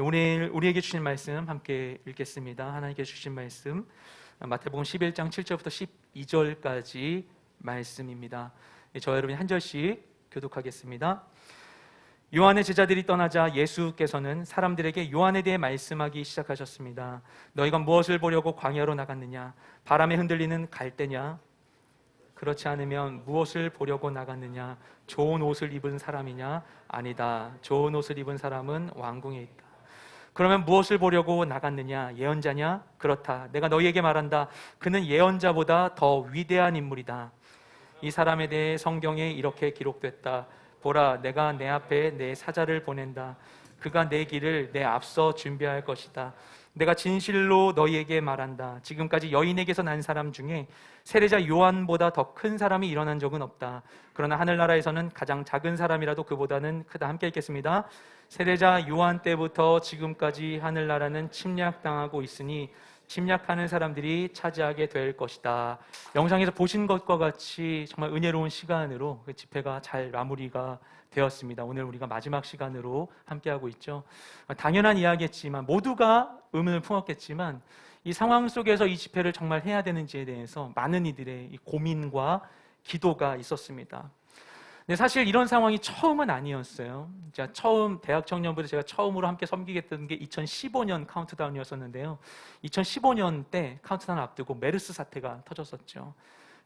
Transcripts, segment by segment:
네, 오늘 우리에게 주신 말씀 함께 읽겠습니다. 하나님께 주신 말씀 마태복음 11장 7절부터 12절까지 말씀입니다. 저와 여러분이 한 절씩 교독하겠습니다. 요한의 제자들이 떠나자 예수께서는 사람들에게 요한에 대해 말씀하기 시작하셨습니다. 너희가 무엇을 보려고 광야로 나갔느냐? 바람에 흔들리는 갈대냐? 그렇지 않으면 무엇을 보려고 나갔느냐? 좋은 옷을 입은 사람이냐? 아니다. 좋은 옷을 입은 사람은 왕궁에 있다. 그러면 무엇을 보려고 나갔느냐? 예언자냐? 그렇다. 내가 너희에게 말한다. 그는 예언자보다 더 위대한 인물이다. 이 사람에 대해 성경에 이렇게 기록됐다. 보라, 내가 내 앞에 내 사자를 보낸다. 그가 내 길을 내 앞서 준비할 것이다. 내가 진실로 너희에게 말한다. 지금까지 여인에게서 난 사람 중에 세례자 요한보다 더 큰 사람이 일어난 적은 없다. 그러나 하늘나라에서는 가장 작은 사람이라도 그보다는 크다. 함께 읽겠습니다. 세례자 요한 때부터 지금까지 하늘나라는 침략당하고 있으니 침략하는 사람들이 차지하게 될 것이다. 영상에서 보신 것과 같이 정말 은혜로운 시간으로 그 집회가 잘 마무리가 되었습니다. 오늘 우리가 마지막 시간으로 함께하고 있죠. 당연한 이야기였지만 모두가 의문을 품었겠지만 이 상황 속에서 이 집회를 정말 해야 되는지에 대해서 많은 이들의 고민과 기도가 있었습니다. 근데 사실 이런 상황이 처음은 아니었어요. 제가 처음 대학 청년부터 제가 처음으로 함께 섬기게 된 게 2015년 카운트다운이었었는데요. 2015년 때 카운트다운 앞두고 메르스 사태가 터졌었죠.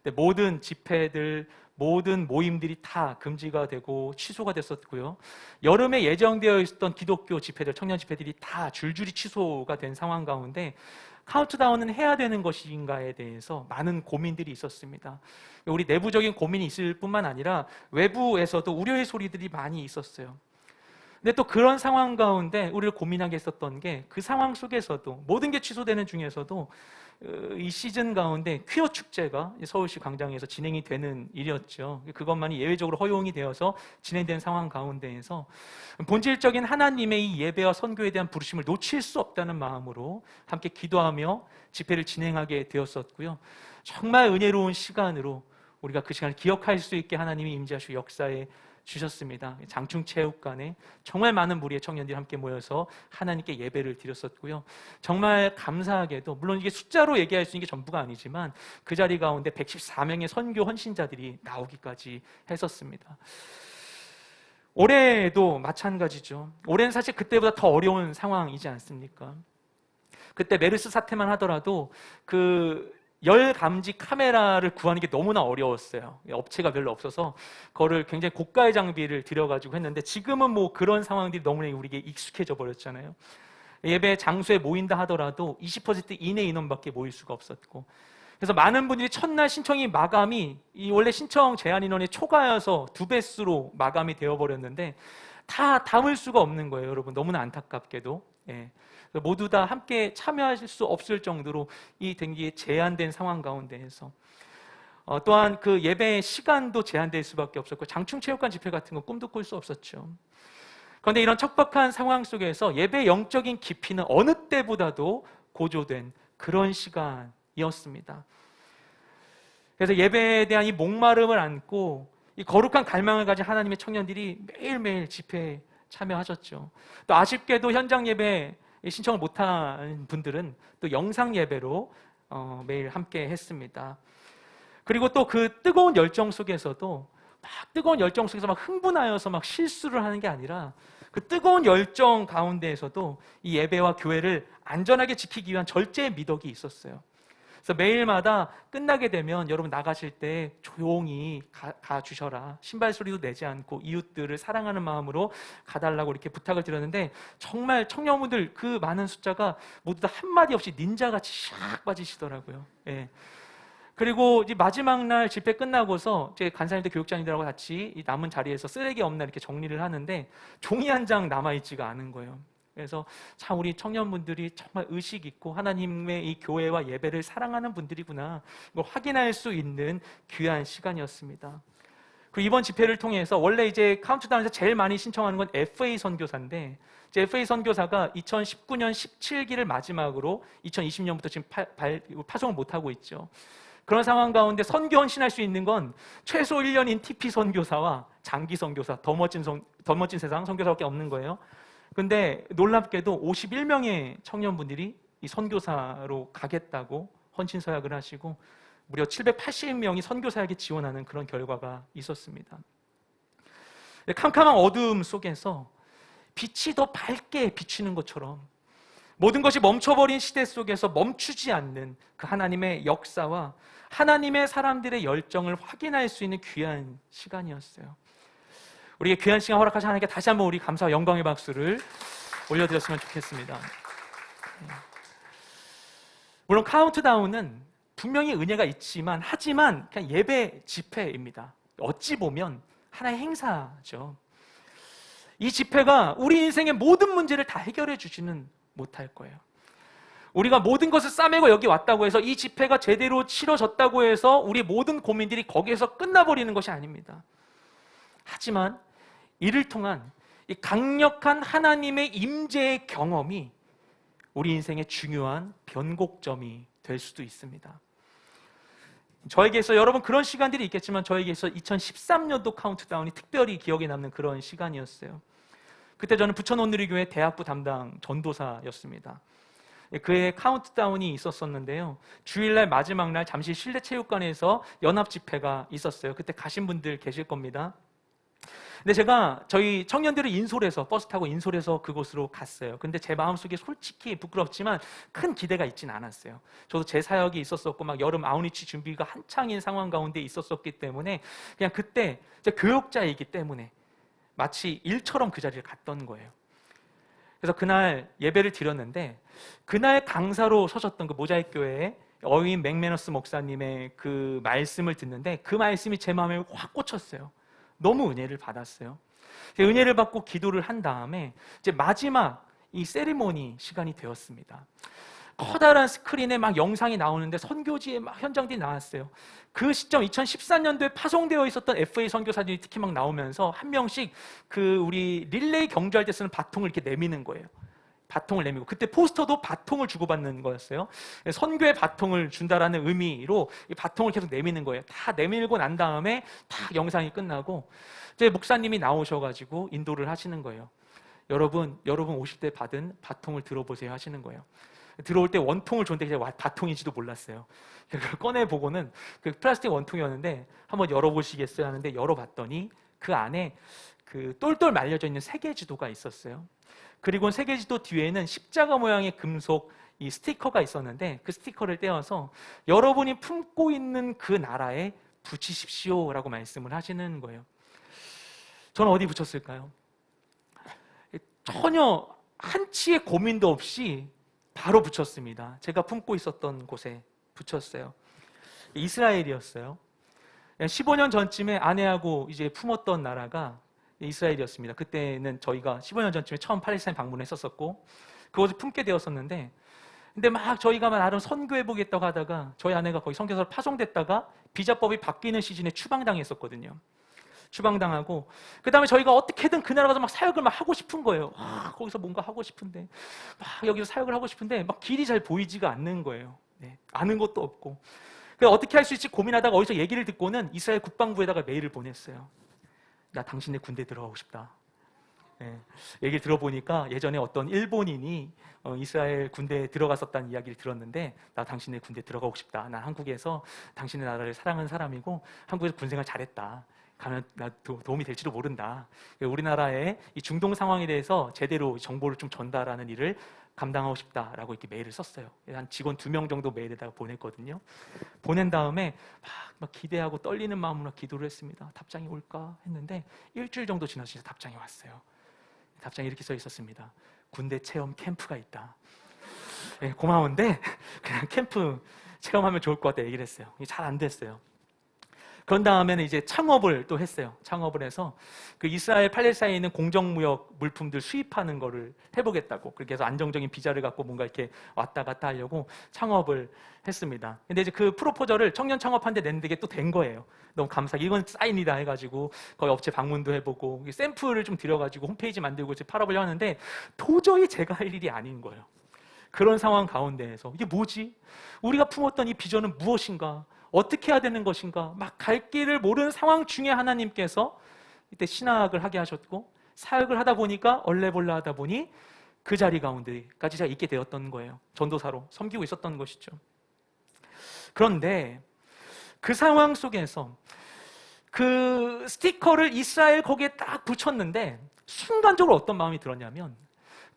근데 모든 집회들, 모든 모임들이 다 금지가 되고 취소가 됐었고요. 여름에 예정되어 있었던 기독교 집회들, 청년 집회들이 다 줄줄이 취소가 된 상황 가운데 카운트다운은 해야 되는 것인가에 대해서 많은 고민들이 있었습니다. 우리 내부적인 고민이 있을 뿐만 아니라 외부에서도 우려의 소리들이 많이 있었어요. 근데 또 그런 상황 가운데 우리를 고민하게 했었던 게 그 상황 속에서도 모든 게 취소되는 중에서도 이 시즌 가운데 퀴어 축제가 서울시 광장에서 진행이 되는 일이었죠. 그것만이 예외적으로 허용이 되어서 진행된 상황 가운데에서 본질적인 하나님의 이 예배와 선교에 대한 부르심을 놓칠 수 없다는 마음으로 함께 기도하며 집회를 진행하게 되었었고요. 정말 은혜로운 시간으로 우리가 그 시간을 기억할 수 있게 하나님이 임재하시고 역사에 주셨습니다. 장충체육관에 정말 많은 무리의 청년들이 함께 모여서 하나님께 예배를 드렸었고요. 정말 감사하게도 물론 이게 숫자로 얘기할 수 있는 게 전부가 아니지만 그 자리 가운데 114명의 선교 헌신자들이 나오기까지 했었습니다. 올해도 마찬가지죠. 올해는 사실 그때보다 더 어려운 상황이지 않습니까? 그때 메르스 사태만 하더라도 열 감지 카메라를 구하는 게 너무나 어려웠어요. 업체가 별로 없어서 그거를 굉장히 고가의 장비를 들여가지고 했는데 지금은 뭐 그런 상황들이 너무나 우리에게 익숙해져 버렸잖아요. 예배 장소에 모인다 하더라도 20% 이내 인원밖에 모일 수가 없었고, 그래서 많은 분들이 첫날 신청이 마감이 원래 신청 제한 인원이 초과여서 2배수로 마감이 되어버렸는데 다 담을 수가 없는 거예요. 여러분, 너무나 안타깝게도. 모두 다 함께 참여하실 수 없을 정도로 이 등기에 제한된 상황 가운데에서 또한 그 예배의 시간도 제한될 수밖에 없었고 장충체육관 집회 같은 건 꿈도 꿀 수 없었죠. 그런데 이런 척박한 상황 속에서 예배의 영적인 깊이는 어느 때보다도 고조된 그런 시간이었습니다. 그래서 예배에 대한 이 목마름을 안고 이 거룩한 갈망을 가진 하나님의 청년들이 매일매일 집회에 참여하셨죠. 또 아쉽게도 현장 예배 신청을 못한 분들은 또 영상 예배로 매일 함께 했습니다. 그리고 또 그 뜨거운 열정 속에서도 뜨거운 열정 속에서 흥분하여서 실수를 하는 게 아니라 그 뜨거운 열정 가운데에서도 이 예배와 교회를 안전하게 지키기 위한 절제의 미덕이 있었어요. 그래서 매일마다 끝나게 되면 여러분 나가실 때 조용히 가주셔라. 신발 소리도 내지 않고 이웃들을 사랑하는 마음으로 가달라고 이렇게 부탁을 드렸는데 정말 청년분들 그 많은 숫자가 모두 다 한마디 없이 닌자같이 샥 빠지시더라고요. 그리고 이제 마지막 날 집회 끝나고서 이제 간사님들 교육자님들하고 같이 이 남은 자리에서 쓰레기 없나 이렇게 정리를 하는데 종이 한 장 남아있지가 않은 거예요. 그래서 참 우리 청년분들이 정말 의식 있고 하나님의 이 교회와 예배를 사랑하는 분들이구나 이걸 확인할 수 있는 귀한 시간이었습니다. 그리고 이번 집회를 통해서 원래 이제 카운트다운에서 제일 많이 신청하는 건 FA 선교사인데 이제 FA 선교사가 2019년 17기를 마지막으로 2020년부터 지금 파송을 못하고 있죠. 그런 상황 가운데 선교 헌신할 수 있는 건 최소 1년인 TP 선교사와 장기 선교사, 더 멋진 세상 선교사밖에 없는 거예요. 근데 놀랍게도 51명의 청년분들이 이 선교사로 가겠다고 헌신서약을 하시고 무려 780명이 선교사역에 지원하는 그런 결과가 있었습니다. 캄캄한 어두움 속에서 빛이 더 밝게 비치는 것처럼 모든 것이 멈춰버린 시대 속에서 멈추지 않는 그 하나님의 역사와 하나님의 사람들의 열정을 확인할 수 있는 귀한 시간이었어요. 우리에게 귀한 시간 허락하신 하나님께 다시 한번 우리 감사와 영광의 박수를 올려드렸으면 좋겠습니다. 물론 카운트다운은 분명히 은혜가 있지만 하지만 그냥 예배 집회입니다. 어찌 보면 하나의 행사죠. 이 집회가 우리 인생의 모든 문제를 다 해결해 주지는 못할 거예요. 우리가 모든 것을 싸매고 여기 왔다고 해서 이 집회가 제대로 치러졌다고 해서 우리 모든 고민들이 거기에서 끝나버리는 것이 아닙니다. 하지만 이를 통한 이 강력한 하나님의 임재의 경험이 우리 인생의 중요한 변곡점이 될 수도 있습니다. 저에게서 여러분 그런 시간들이 있겠지만 저에게서 2013년도 카운트다운이 특별히 기억에 남는 그런 시간이었어요. 그때 저는 부천온누리교회 대학부 담당 전도사였습니다. 그해 카운트다운이 있었었는데요. 주일날 마지막 날 잠실 실내체육관에서 연합 집회가 있었어요. 그때 가신 분들 계실 겁니다. 근데 제가 저희 청년들을 인솔해서 버스 타고 인솔해서 그곳으로 갔어요. 근데 제 마음속에 솔직히 부끄럽지만 큰 기대가 있지는 않았어요. 저도 제 사역이 있었었고 막 여름 아우니치 준비가 한창인 상황 가운데 있었었기 때문에 그냥 그때 교역자이기 때문에 마치 일처럼 그 자리를 갔던 거예요. 그래서 그날 예배를 드렸는데 그날 강사로 서셨던 그 모자익 교회의 어윈 맥매너스 목사님의 그 말씀을 듣는데 그 말씀이 제 마음에 확 꽂혔어요. 너무 은혜를 받았어요. 은혜를 받고 기도를 한 다음에 이제 마지막 이 세리머니 시간이 되었습니다. 커다란 스크린에 막 영상이 나오는데 선교지에 막 현장들이 나왔어요. 그 시점 2014년도에 파송되어 있었던 FA 선교사들이 특히 막 나오면서 한 명씩 그 우리 릴레이 경주할 때 쓰는 바통을 이렇게 내미는 거예요. 바통을 내밀고 그때 포스터도 바통을 주고받는 거였어요. 선교의 바통을 준다라는 의미로 이 바통을 계속 내미는 거예요. 다 내밀고 난 다음에 다 영상이 끝나고 이제 목사님이 나오셔가지고 인도를 하시는 거예요. 여러분 오실 때 받은 바통을 들어보세요 하시는 거예요. 들어올 때 원통을 줬는데 바통인지도 몰랐어요. 그걸 꺼내보고는 그 플라스틱 원통이었는데 한번 열어보시겠어요 하는데 열어봤더니 그 안에 그 똘똘 말려져 있는 세계지도가 있었어요. 그리고 세계지도 뒤에는 십자가 모양의 금속 이 스티커가 있었는데 그 스티커를 떼어서 여러분이 품고 있는 그 나라에 붙이십시오라고 말씀을 하시는 거예요. 저는 어디 붙였을까요? 전혀 한치의 고민도 없이 바로 붙였습니다. 제가 품고 있었던 곳에 붙였어요. 이스라엘이었어요. 15년 전쯤에 아내하고 이제 품었던 나라가 이스라엘이었습니다. 그때는 저희가 15년 전쯤에 처음 팔레스타인 방문했었었고 그것을 품게 되었었는데 근데 막 저희가 나름 선교해보겠다고 하다가 저희 아내가 거기 선교사로 파송됐다가 비자법이 바뀌는 시즌에 추방당했었거든요. 추방당하고 그 다음에 저희가 어떻게든 그 나라 가서 막 사역을 막 하고 싶은 거예요. 거기서 뭔가 하고 싶은데 막 여기서 사역을 하고 싶은데 막 길이 잘 보이지가 않는 거예요. 네, 아는 것도 없고 그래서 어떻게 할 수 있지 고민하다가 어디서 얘기를 듣고는 이스라엘 국방부에다가 메일을 보냈어요. 나 당신네 군대 들어가고 싶다. 네, 얘기를 들어보니까 예전에 어떤 일본인이 이스라엘 군대에 들어갔었다는 이야기를 들었는데 나 당신네 군대 들어가고 싶다. 나 한국에서 당신네 나라를 사랑하는 사람이고 한국에서 군생활 잘했다. 가면 나 도움이 될지도 모른다. 우리나라의 이 중동 상황에 대해서 제대로 정보를 좀 전달하는 일을 감당하고 싶다라고 이렇게 메일을 썼어요. 한 직원 2명 정도 메일에다가 보냈거든요. 보낸 다음에 막 기대하고 떨리는 마음으로 기도를 했습니다. 답장이 올까 했는데 일주일 정도 지나서 진짜 답장이 왔어요. 답장이 이렇게 써 있었습니다. 군대 체험 캠프가 있다. 네, 고마운데 그냥 캠프 체험하면 좋을 것 같다 얘기를 했어요. 이게 잘 안 됐어요. 그런 다음에는 이제 창업을 또 했어요. 창업을 해서 그 이스라엘 팔레스타인에 있는 공정무역 물품들 수입하는 거를 해보겠다고 그렇게 해서 안정적인 비자를 갖고 뭔가 이렇게 왔다 갔다 하려고 창업을 했습니다. 근데 이제 그 프로포저를 청년 창업한데 냈는데 이게 또 된 거예요. 너무 감사하게 이건 사인이다 해가지고 거기 업체 방문도 해보고 샘플을 좀 들여가지고 홈페이지 만들고 이제 팔아보려고 하는데 도저히 제가 할 일이 아닌 거예요. 그런 상황 가운데에서 이게 뭐지? 우리가 품었던 이 비전은 무엇인가? 어떻게 해야 되는 것인가? 막 갈 길을 모르는 상황 중에 하나님께서 이때 신학을 하게 하셨고 사역을 하다 보니까 얼레벌레 하다 보니 그 자리 가운데까지 제가 있게 되었던 거예요. 전도사로 섬기고 있었던 것이죠. 그런데 그 상황 속에서 그 스티커를 이스라엘 거기에 딱 붙였는데 순간적으로 어떤 마음이 들었냐면,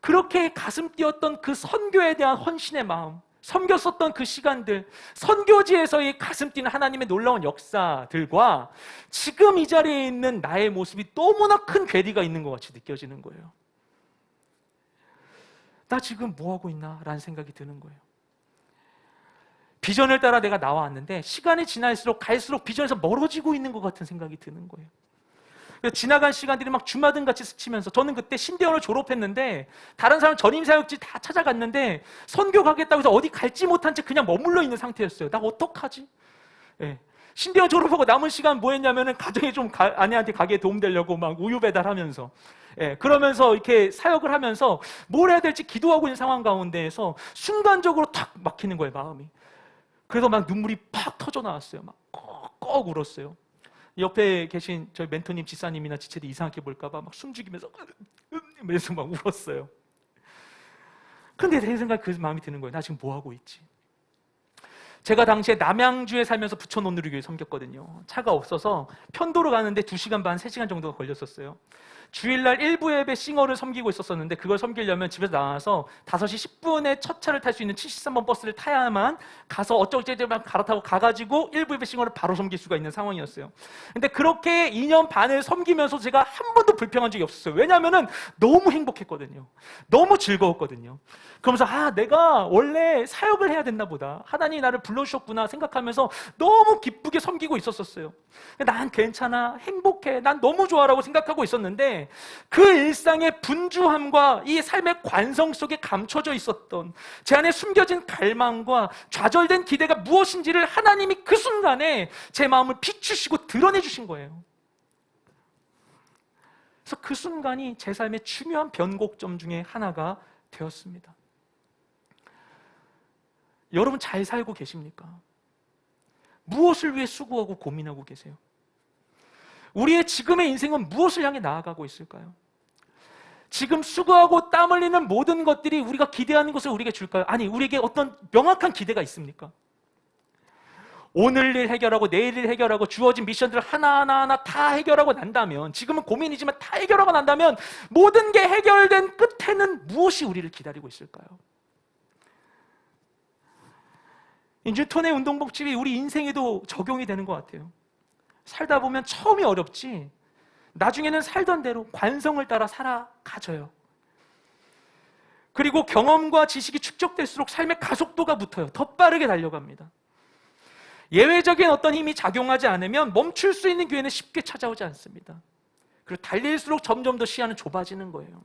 그렇게 가슴 뛰었던 그 선교에 대한 헌신의 마음, 섬겼었던 그 시간들, 선교지에서의 가슴 뛰는 하나님의 놀라운 역사들과 지금 이 자리에 있는 나의 모습이 너무나 큰 괴리가 있는 것 같이 느껴지는 거예요. 나 지금 뭐하고 있나? 라는 생각이 드는 거예요. 비전을 따라 내가 나왔는데 시간이 지날수록 갈수록 비전에서 멀어지고 있는 것 같은 생각이 드는 거예요. 지나간 시간들이 막 주마등같이 스치면서, 저는 그때 신대원을 졸업했는데 다른 사람 전임사역지 다 찾아갔는데 선교 가겠다고 해서 어디 갈지 못한 채 그냥 머물러 있는 상태였어요. 나 어떡하지? 예. 신대원 졸업하고 남은 시간 뭐 했냐면은 가정에 좀 아내한테 가게에 도움되려고 막 우유 배달하면서, 예, 그러면서 이렇게 사역을 하면서 뭘 해야 될지 기도하고 있는 상황 가운데에서 순간적으로 탁 막히는 거예요, 마음이. 그래서 막 눈물이 팍 터져 나왔어요. 막 꺽꺽 울었어요. 옆에 계신 저희 멘토님, 지사님이나 지체들 이상하게 볼까봐 막 숨죽이면서 이러면서 막 울었어요. 근데 제 생각에 그 마음이 드는 거예요. 나 지금 뭐 하고 있지? 제가 당시에 남양주에 살면서 부천 온누리교회 섬겼거든요. 차가 없어서 편도로 가는데 2시간 반, 3시간 정도가 걸렸었어요. 주일날 일부 예배 싱어를 섬기고 있었는데 그걸 섬기려면 집에서 나와서 5시 10분에 첫 차를 탈 수 있는 73번 버스를 타야만 가서 어쩌고저쩌고 갈아타고 가가지고 일부 예배 싱어를 바로 섬길 수가 있는 상황이었어요. 근데 그렇게 2년 반을 섬기면서 제가 한 번도 불평한 적이 없었어요. 왜냐하면 너무 행복했거든요. 너무 즐거웠거든요. 그러면서 내가 원래 사역을 해야 됐나 보다, 하나님이 나를 불러주셨구나 생각하면서 너무 기쁘게 섬기고 있었어요. 난 괜찮아, 행복해, 난 너무 좋아라고 생각하고 있었는데, 그 일상의 분주함과 이 삶의 관성 속에 감춰져 있었던 제 안에 숨겨진 갈망과 좌절된 기대가 무엇인지를 하나님이 그 순간에 제 마음을 비추시고 드러내 주신 거예요. 그래서 그 순간이 제 삶의 중요한 변곡점 중에 하나가 되었습니다. 여러분 잘 살고 계십니까? 무엇을 위해 수고하고 고민하고 계세요? 우리의 지금의 인생은 무엇을 향해 나아가고 있을까요? 지금 수고하고 땀 흘리는 모든 것들이 우리가 기대하는 것을 우리에게 줄까요? 아니, 우리에게 어떤 명확한 기대가 있습니까? 오늘 일 해결하고 내일 일 해결하고 주어진 미션들을 하나하나 다 해결하고 난다면, 지금은 고민이지만 다 해결하고 난다면 모든 게 해결된 끝에는 무엇이 우리를 기다리고 있을까요? 뉴턴의 운동법칙이 우리 인생에도 적용이 되는 것 같아요. 살다 보면 처음이 어렵지 나중에는 살던 대로 관성을 따라 살아가져요. 그리고 경험과 지식이 축적될수록 삶의 가속도가 붙어요. 더 빠르게 달려갑니다. 예외적인 어떤 힘이 작용하지 않으면 멈출 수 있는 기회는 쉽게 찾아오지 않습니다. 그리고 달릴수록 점점 더 시야는 좁아지는 거예요.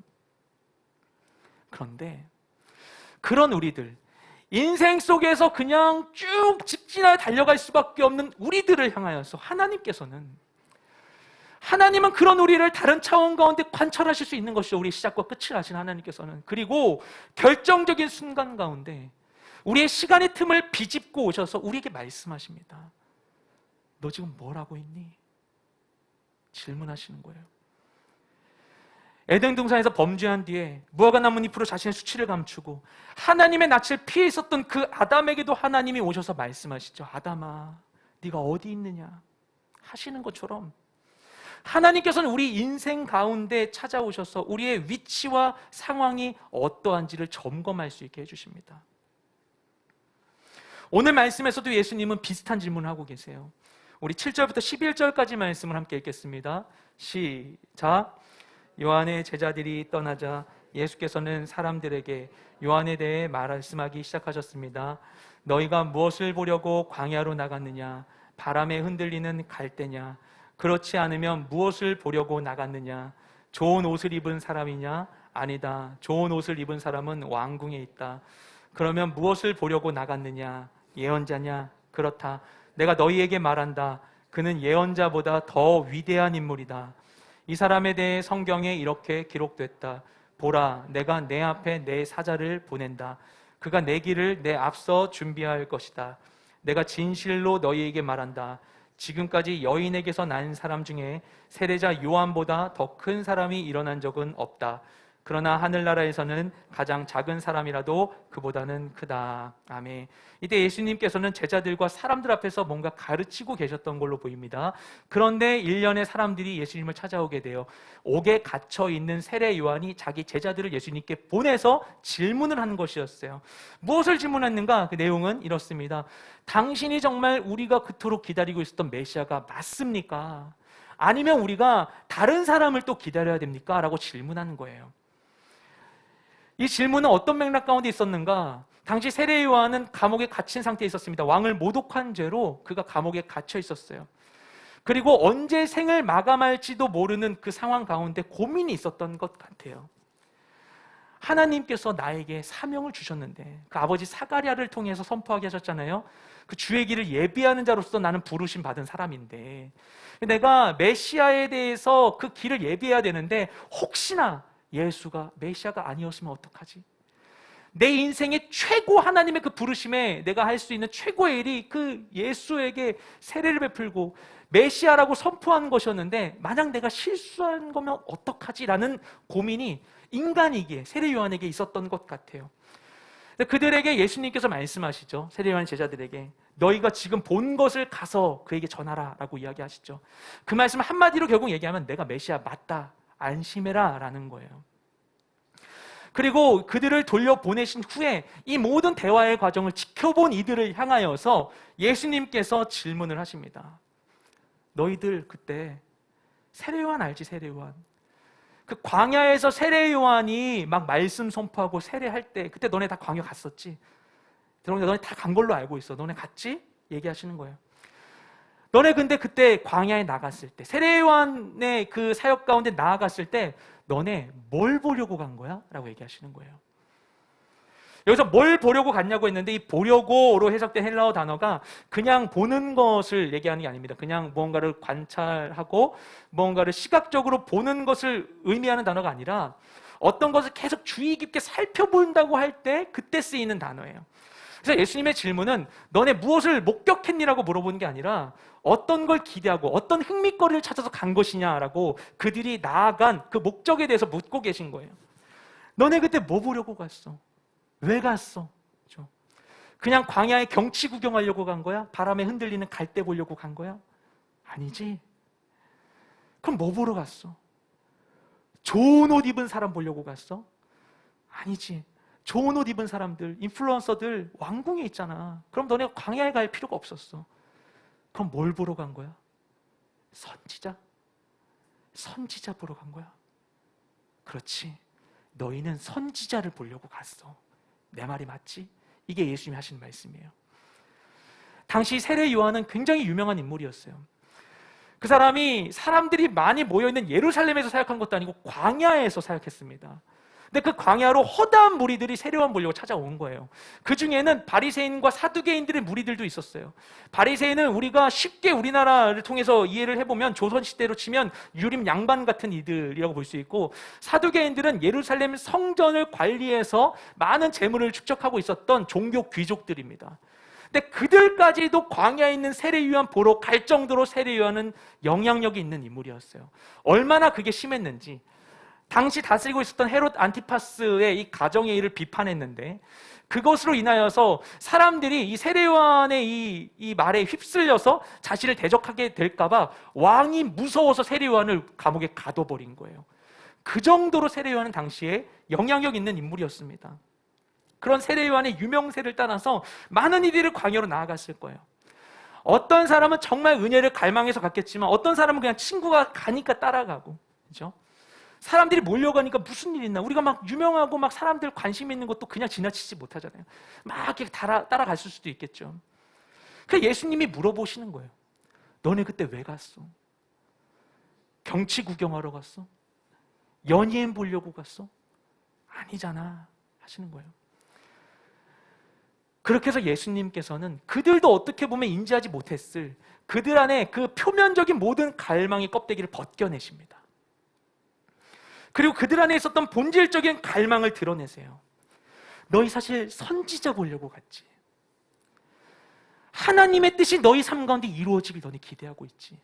그런데 그런 우리들, 인생 속에서 그냥 쭉 직진하여 달려갈 수밖에 없는 우리들을 향하여서 하나님은 그런 우리를 다른 차원 가운데 관찰하실 수 있는 것이죠. 우리의 시작과 끝을 아신 하나님께서는. 그리고 결정적인 순간 가운데 우리의 시간의 틈을 비집고 오셔서 우리에게 말씀하십니다. 너 지금 뭘 하고 있니? 질문하시는 거예요. 에덴 동산에서 범죄한 뒤에 무화과 나뭇잎으로 자신의 수치를 감추고 하나님의 낯을 피해 있었던 그 아담에게도 하나님이 오셔서 말씀하시죠. 아담아, 네가 어디 있느냐 하시는 것처럼 하나님께서는 우리 인생 가운데 찾아오셔서 우리의 위치와 상황이 어떠한지를 점검할 수 있게 해주십니다. 오늘 말씀에서도 예수님은 비슷한 질문을 하고 계세요. 우리 7절부터 11절까지 말씀을 함께 읽겠습니다. 시작. 요한의 제자들이 떠나자 예수께서는 사람들에게 요한에 대해 말씀하기 시작하셨습니다. 너희가 무엇을 보려고 광야로 나갔느냐? 바람에 흔들리는 갈대냐? 그렇지 않으면 무엇을 보려고 나갔느냐? 좋은 옷을 입은 사람이냐? 아니다. 좋은 옷을 입은 사람은 왕궁에 있다. 그러면 무엇을 보려고 나갔느냐? 예언자냐? 그렇다. 내가 너희에게 말한다. 그는 예언자보다 더 위대한 인물이다. 이 사람에 대해 성경에 이렇게 기록됐다. 보라, 내가 내 앞에 내 사자를 보낸다. 그가 내 길을 내 앞서 준비할 것이다. 내가 진실로 너희에게 말한다. 지금까지 여인에게서 난 사람 중에 세례자 요한보다 더 큰 사람이 일어난 적은 없다. 그러나 하늘나라에서는 가장 작은 사람이라도 그보다는 크다. 아멘. 이때 예수님께서는 제자들과 사람들 앞에서 뭔가 가르치고 계셨던 걸로 보입니다. 그런데 일련의 사람들이 예수님을 찾아오게 돼요. 옥에 갇혀 있는 세례 요한이 자기 제자들을 예수님께 보내서 질문을 하는 것이었어요. 무엇을 질문했는가? 그 내용은 이렇습니다. 당신이 정말 우리가 그토록 기다리고 있었던 메시아가 맞습니까? 아니면 우리가 다른 사람을 또 기다려야 됩니까? 라고 질문하는 거예요. 이 질문은 어떤 맥락 가운데 있었는가? 당시 세례 요한은 감옥에 갇힌 상태에 있었습니다. 왕을 모독한 죄로 그가 감옥에 갇혀 있었어요. 그리고 언제 생을 마감할지도 모르는 그 상황 가운데 고민이 있었던 것 같아요. 하나님께서 나에게 사명을 주셨는데 그 아버지 사가랴를 통해서 선포하게 하셨잖아요. 그 주의 길을 예비하는 자로서 나는 부르심 받은 사람인데 내가 메시아에 대해서 그 길을 예비해야 되는데 혹시나 예수가 메시아가 아니었으면 어떡하지? 내 인생의 최고 하나님의 그 부르심에 내가 할 수 있는 최고의 일이 그 예수에게 세례를 베풀고 메시아라고 선포하는 것이었는데 만약 내가 실수한 거면 어떡하지라는 고민이 인간이기에 세례 요한에게 있었던 것 같아요. 그들에게 예수님께서 말씀하시죠. 세례 요한 제자들에게 너희가 지금 본 것을 가서 그에게 전하라 라고 이야기하시죠. 그 말씀 한마디로 결국 얘기하면 내가 메시아 맞다, 안심해라 라는 거예요. 그리고 그들을 돌려보내신 후에 이 모든 대화의 과정을 지켜본 이들을 향하여서 예수님께서 질문을 하십니다. 너희들 그때 세례요한 알지? 세례요한. 그 광야에서 세례요한이 막 말씀 선포하고 세례할 때 그때 너네 다 광야 갔었지? 너네 다 간 걸로 알고 있어. 너네 갔지? 얘기하시는 거예요. 너네 근데 그때 광야에 나갔을 때 세례요한의 그 사역 가운데 나아갔을 때 너네 뭘 보려고 간 거야? 라고 얘기하시는 거예요. 여기서 뭘 보려고 갔냐고 했는데 이 보려고로 해석된 헬라어 단어가 그냥 보는 것을 얘기하는 게 아닙니다. 그냥 무언가를 관찰하고 무언가를 시각적으로 보는 것을 의미하는 단어가 아니라 어떤 것을 계속 주의 깊게 살펴본다고 할 때 그때 쓰이는 단어예요. 그래서 예수님의 질문은 너네 무엇을 목격했니라고 물어보는 게 아니라 어떤 걸 기대하고 어떤 흥미거리를 찾아서 간 것이냐라고 그들이 나아간 그 목적에 대해서 묻고 계신 거예요. 너네 그때 뭐 보려고 갔어? 왜 갔어? 그렇죠? 그냥 광야의 경치 구경하려고 간 거야? 바람에 흔들리는 갈대 보려고 간 거야? 아니지. 그럼 뭐 보러 갔어? 좋은 옷 입은 사람 보려고 갔어? 아니지. 좋은 옷 입은 사람들, 인플루언서들 왕궁에 있잖아. 그럼 너네가 광야에 갈 필요가 없었어. 그럼 뭘 보러 간 거야? 선지자? 선지자 보러 간 거야? 그렇지. 너희는 선지자를 보려고 갔어. 내 말이 맞지? 이게 예수님이 하시는 말씀이에요. 당시 세례 요한은 굉장히 유명한 인물이었어요. 그 사람이 사람들이 많이 모여있는 예루살렘에서 사역한 것도 아니고 광야에서 사역했습니다. 근데 그 광야로 허다한 무리들이 세례 요한 보려고 찾아온 거예요. 그 중에는 바리새인과 사두개인들의 무리들도 있었어요. 바리새인은 우리가 쉽게 우리나라를 통해서 이해를 해보면 조선시대로 치면 유림 양반 같은 이들이라고 볼 수 있고, 사두개인들은 예루살렘 성전을 관리해서 많은 재물을 축적하고 있었던 종교 귀족들입니다. 근데 그들까지도 광야에 있는 세례 요한 보러 갈 정도로 세례 요한은 영향력이 있는 인물이었어요. 얼마나 그게 심했는지 당시 다스리고 있었던 헤롯 안티파스의 이 가정의 일을 비판했는데 그것으로 인하여서 사람들이 이 세례 요한의 이 말에 휩쓸려서 자신을 대적하게 될까봐 왕이 무서워서 세례 요한을 감옥에 가둬버린 거예요. 그 정도로 세례 요한은 당시에 영향력 있는 인물이었습니다. 그런 세례 요한의 유명세를 따라서 많은 이들이 광야로 나아갔을 거예요. 어떤 사람은 정말 은혜를 갈망해서 갔겠지만 어떤 사람은 그냥 친구가 가니까 따라가고, 그렇죠? 사람들이 몰려가니까 무슨 일 있나? 우리가 막 유명하고 막 사람들 관심 있는 것도 그냥 지나치지 못하잖아요. 막 이렇게 따라갔을 수도 있겠죠. 그래서 예수님이 물어보시는 거예요. 너네 그때 왜 갔어? 경치 구경하러 갔어? 연예인 보려고 갔어? 아니잖아 하시는 거예요. 그렇게 해서 예수님께서는 그들도 어떻게 보면 인지하지 못했을 그들 안에 그 표면적인 모든 갈망의 껍데기를 벗겨내십니다. 그리고 그들 안에 있었던 본질적인 갈망을 드러내세요. 너희 사실 선지자 보려고 갔지. 하나님의 뜻이 너희 삶 가운데 이루어지길 너네 기대하고 있지.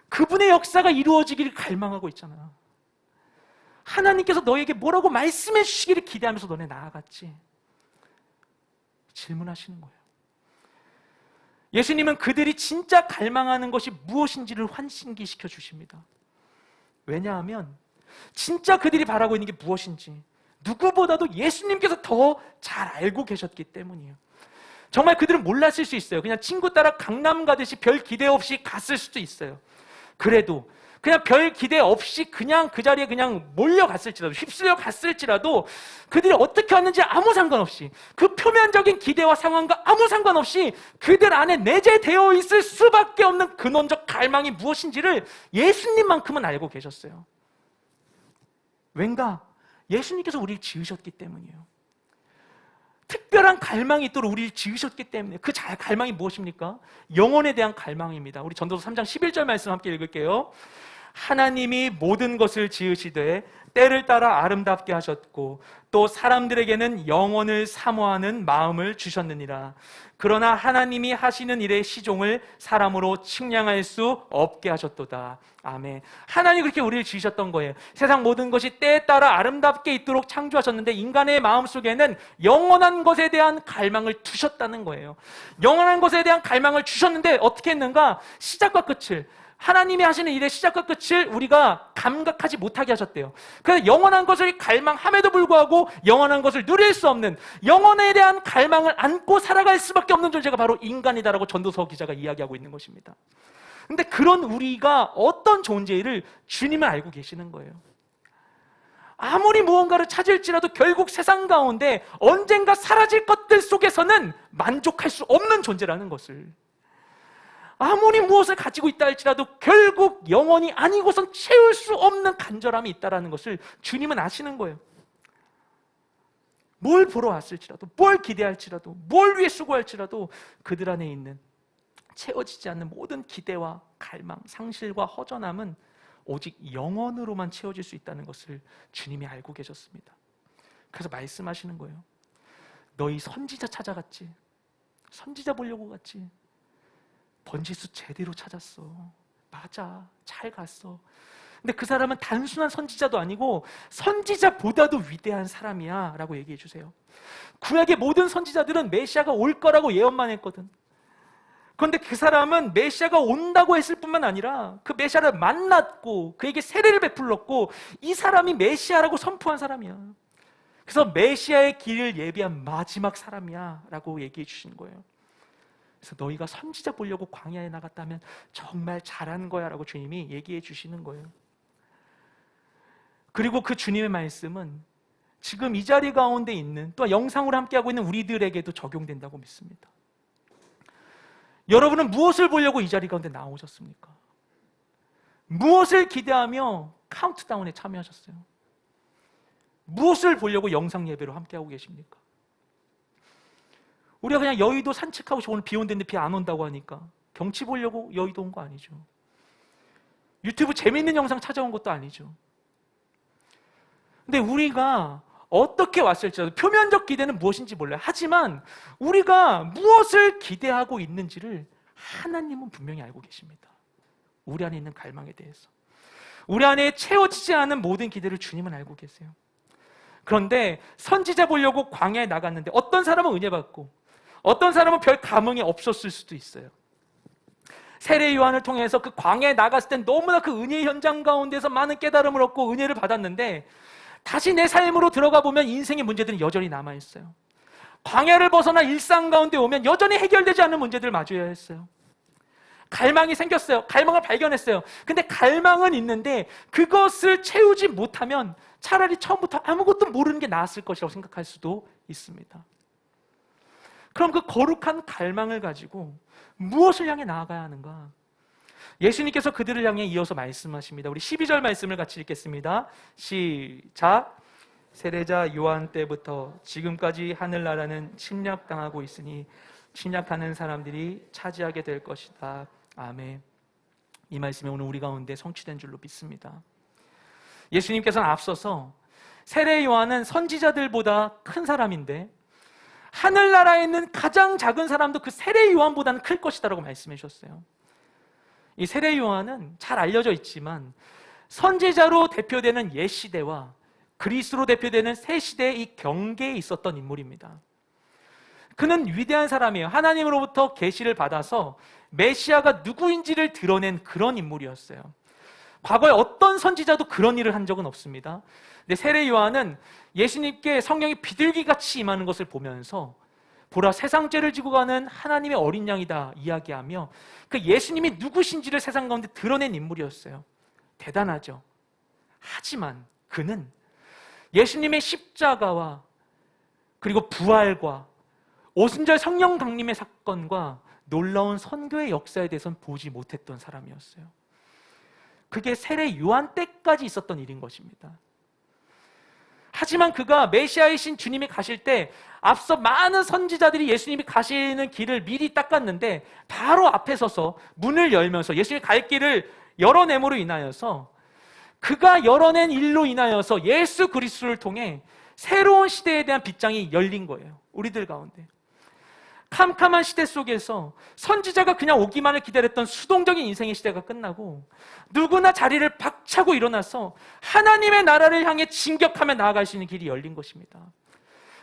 그분의 역사가 이루어지기를 갈망하고 있잖아. 하나님께서 너에게 뭐라고 말씀해 주시기를 기대하면서 너네 나아갔지. 질문하시는 거예요. 예수님은 그들이 진짜 갈망하는 것이 무엇인지를 환신기시켜 주십니다. 왜냐하면 진짜 그들이 바라고 있는 게 무엇인지 누구보다도 예수님께서 더 잘 알고 계셨기 때문이에요. 정말 그들은 몰랐을 수 있어요. 그냥 친구 따라 강남 가듯이 별 기대 없이 갔을 수도 있어요. 그래도 그냥 별 기대 없이 그냥 그 자리에 그냥 몰려갔을지라도, 휩쓸려 갔을지라도 그들이 어떻게 왔는지 아무 상관없이, 그 표면적인 기대와 상황과 아무 상관없이 그들 안에 내재되어 있을 수밖에 없는 근원적 갈망이 무엇인지를 예수님만큼은 알고 계셨어요. 왠가? 예수님께서 우리를 지으셨기 때문이에요. 특별한 갈망이 있도록 우리를 지으셨기 때문에. 그 갈망이 무엇입니까? 영혼에 대한 갈망입니다. 우리 전도서 3장 11절 말씀 함께 읽을게요. 하나님이 모든 것을 지으시되 때를 따라 아름답게 하셨고 또 사람들에게는 영원을 사모하는 마음을 주셨느니라. 그러나 하나님이 하시는 일의 시종을 사람으로 측량할 수 없게 하셨도다. 아멘. 하나님이 그렇게 우리를 지으셨던 거예요. 세상 모든 것이 때에 따라 아름답게 있도록 창조하셨는데 인간의 마음속에는 영원한 것에 대한 갈망을 두셨다는 거예요. 영원한 것에 대한 갈망을 주셨는데 어떻게 했는가? 시작과 끝을, 하나님이 하시는 일의 시작과 끝을 우리가 감각하지 못하게 하셨대요. 그래서 영원한 것을 갈망함에도 불구하고 영원한 것을 누릴 수 없는, 영원에 대한 갈망을 안고 살아갈 수밖에 없는 존재가 바로 인간이다라고 전도서 기자가 이야기하고 있는 것입니다. 근데 그런 우리가 어떤 존재를 주님은 알고 계시는 거예요. 아무리 무언가를 찾을지라도 결국 세상 가운데 언젠가 사라질 것들 속에서는 만족할 수 없는 존재라는 것을, 아무리 무엇을 가지고 있다 할지라도 결국 영원이 아니고선 채울 수 없는 간절함이 있다는 것을 주님은 아시는 거예요. 뭘 보러 왔을지라도, 뭘 기대할지라도, 뭘 위해 수고할지라도 그들 안에 있는 채워지지 않는 모든 기대와 갈망, 상실과 허전함은 오직 영원으로만 채워질 수 있다는 것을 주님이 알고 계셨습니다. 그래서 말씀하시는 거예요. 너희 선지자 찾아갔지? 선지자 보려고 갔지? 번지수 제대로 찾았어. 맞아, 잘 갔어. 근데 그 사람은 단순한 선지자도 아니고 선지자보다도 위대한 사람이야 라고 얘기해 주세요. 구약의 모든 선지자들은 메시아가 올 거라고 예언만 했거든. 그런데 그 사람은 메시아가 온다고 했을 뿐만 아니라 그 메시아를 만났고 그에게 세례를 베풀었고 이 사람이 메시아라고 선포한 사람이야. 그래서 메시아의 길을 예비한 마지막 사람이야 라고 얘기해 주신 거예요. 그래서 너희가 선지자 보려고 광야에 나갔다면 정말 잘한 거야 라고 주님이 얘기해 주시는 거예요. 그리고 그 주님의 말씀은 지금 이 자리 가운데 있는, 또 영상으로 함께하고 있는 우리들에게도 적용된다고 믿습니다. 여러분은 무엇을 보려고 이 자리 가운데 나오셨습니까? 무엇을 기대하며 카운트다운에 참여하셨어요? 무엇을 보려고 영상 예배로 함께하고 계십니까? 우리가 그냥 여의도 산책하고 오늘 비 온다는데 비 안 온다고 하니까 경치 보려고 여의도 온 거 아니죠. 유튜브 재미있는 영상 찾아온 것도 아니죠. 근데 우리가 어떻게 왔을지라도 표면적 기대는 무엇인지 몰라요. 하지만 우리가 무엇을 기대하고 있는지를 하나님은 분명히 알고 계십니다. 우리 안에 있는 갈망에 대해서, 우리 안에 채워지지 않은 모든 기대를 주님은 알고 계세요. 그런데 선지자 보려고 광야에 나갔는데 어떤 사람은 은혜 받고 어떤 사람은 별 감흥이 없었을 수도 있어요. 세례 요한을 통해서 그 광야에 나갔을 땐 너무나 그 은혜의 현장 가운데서 많은 깨달음을 얻고 은혜를 받았는데 다시 내 삶으로 들어가 보면 인생의 문제들은 여전히 남아있어요. 광야를 벗어나 일상 가운데 오면 여전히 해결되지 않는 문제들을 마주해야 했어요. 갈망이 생겼어요. 갈망을 발견했어요. 근데 갈망은 있는데 그것을 채우지 못하면 차라리 처음부터 아무것도 모르는 게 나았을 것이라고 생각할 수도 있습니다. 그럼 그 거룩한 갈망을 가지고 무엇을 향해 나아가야 하는가? 예수님께서 그들을 향해 이어서 말씀하십니다. 우리 12절 말씀을 같이 읽겠습니다. 시작. 세례자 요한 때부터 지금까지 하늘나라는 침략당하고 있으니 침략하는 사람들이 차지하게 될 것이다. 아멘. 이 말씀이 오늘 우리 가운데 성취된 줄로 믿습니다. 예수님께서는 앞서서 세례 요한은 선지자들보다 큰 사람인데 하늘나라에 있는 가장 작은 사람도 그 세례 요한보다는 클 것이다라고 말씀해 주셨어요. 이 세례 요한은 잘 알려져 있지만 선지자로 대표되는 옛 시대와 그리스로 대표되는 새 시대의 이 경계에 있었던 인물입니다. 그는 위대한 사람이에요. 하나님으로부터 계시를 받아서 메시아가 누구인지를 드러낸 그런 인물이었어요. 과거에 어떤 선지자도 그런 일을 한 적은 없습니다. 근데 세례 요한은 예수님께 성령이 비둘기같이 임하는 것을 보면서 보라, 세상 죄를 지고 가는 하나님의 어린 양이다 이야기하며 그 예수님이 누구신지를 세상 가운데 드러낸 인물이었어요. 대단하죠. 하지만 그는 예수님의 십자가와 그리고 부활과 오순절 성령 강림의 사건과 놀라운 선교의 역사에 대해서는 보지 못했던 사람이었어요. 그게 세례 요한 때까지 있었던 일인 것입니다. 하지만 그가 메시아이신 주님이 가실 때 앞서 많은 선지자들이 예수님이 가시는 길을 미리 닦았는데 바로 앞에 서서 문을 열면서 예수님이 갈 길을 열어냄으로 인하여서 그가 열어낸 일로 인하여서 예수 그리스도를 통해 새로운 시대에 대한 빗장이 열린 거예요. 우리들 가운데 캄캄한 시대 속에서 선지자가 그냥 오기만을 기다렸던 수동적인 인생의 시대가 끝나고 누구나 자리를 박차고 일어나서 하나님의 나라를 향해 진격하며 나아갈 수 있는 길이 열린 것입니다.